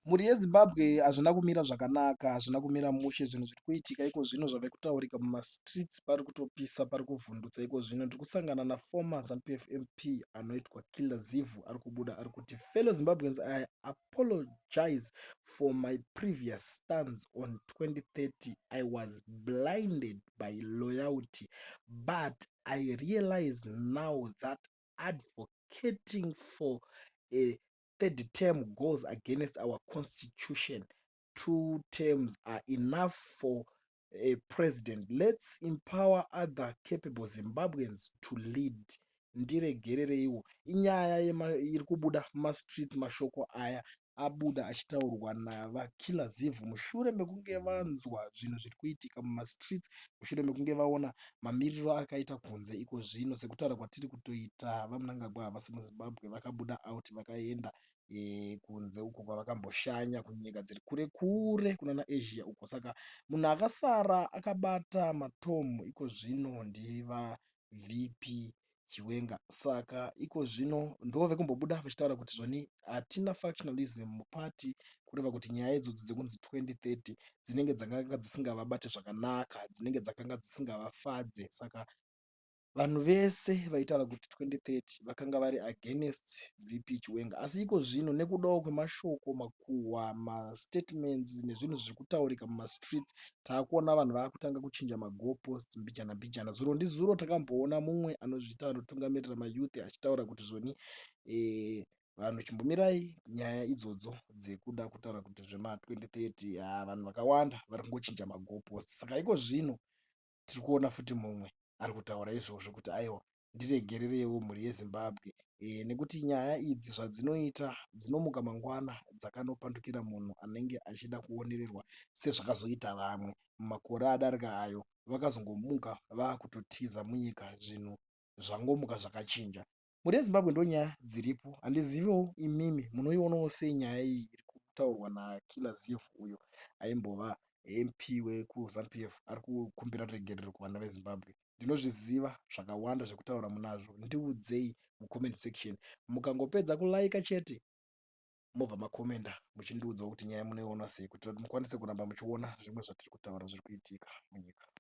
Mhuri yeZimbabwe hazvina kumira zvakanaka, hazvina kumira mushe zvinhu zviri kuitika iko zvino zvave kutaurika mumastreets, pari kutopisa, pari kuvhundutsa iko zvino. Tiri kusangana naformer ZANU-PF MP anoitwa Killer Zivhu ari kubuda ari kuti, fellow Zimbabweans, I apologize for my previous stance on 2030. I was blinded by loyalty, but I realize now that advocating for a third term goes against our constitution. 2 terms are enough for a president. Let's empower other capable Zimbabweans to lead. Ndiregerereiwo inyaya iri kubuda mumastreets. Mashoko aya abuda achitaurwa navakiller Zivhu mushure mekunge vanzwa zvinhu zviri kuitika mumastreets, mushure mekunge vaona mamiriro akaita kunze iko zvino. Sekutaura kwatiri kutoita, vaMnangagwa havasi muZimbabwe, vakabuda out vakaenda kunze uko kwavakamboshanya kunyika dziri kure kure kunana Asia uko. Saka munhu akasara akabata matomu iko zvino ndivaVP Chiwenga. Saka iko zvino ndove kumbobuda vachitaura kuti zvoni hatina factionalism mupati, kureva kuti nyaya idzodzo dzekunzi 2030 dzinenge dzakanga dzisingavabate zvakanaka, dzinenge dzakanga dzisingavafadze. Saka vanhu vese vaitaura kuti 2030 vakanga vari against VP Chiwenga. Asi iko zvino nekudawo kwemashoko makuhwa, mastatements nezvinhu zviri kutaurika mumastreets, taakuona vanhu vaakutanga kuchinja magoalposts mbijana mbijana. Zuro ndizuro takamboona mumwe anozvita anotungamirira mayouth achitaura kuti zvoni vanhu chimbomirai nyaya idzodzo dzekuda kutaura kuti zvema 2030 vanhu vakawanda vari kungochinja magoalposts. Saka iko zvino tiri kuona futi mumwe ari kutaura izvozvo kuti aiwa, ndiregerereiwo mhuri yeZimbabwe, nekuti nyaya idzi zvadzinoita dzinomuka mangwana dzakanopandukira munhu anenge achida kuonererwa, sezvakazoita vamwe mumakore adarika ayo. Vakazongomuka vaakutotiza munyika, zvinhu zvangomuka zvakachinja. Mhuri yeZimbabwe ndo nyaya dziripo. Handiziviwo imimi munoionawo sei nyaya iyi iri kutaurwa naKiller Zivhu, uyo aimbova MP wekuZANU-PF, ari kukumbira ruregerero kuvana veZimbabwe. Ndinozviziva zvakawanda zvekutaura munazvo, ndiudzei mucomment section. Mukangopedza kulaika chete mobva makomenda muchindiudzawo kuti nyaya munoiona sei, kuitira kuti mukwanise kuramba muchiona zvimwe zvatiri kutaura zviri kuitika munyika.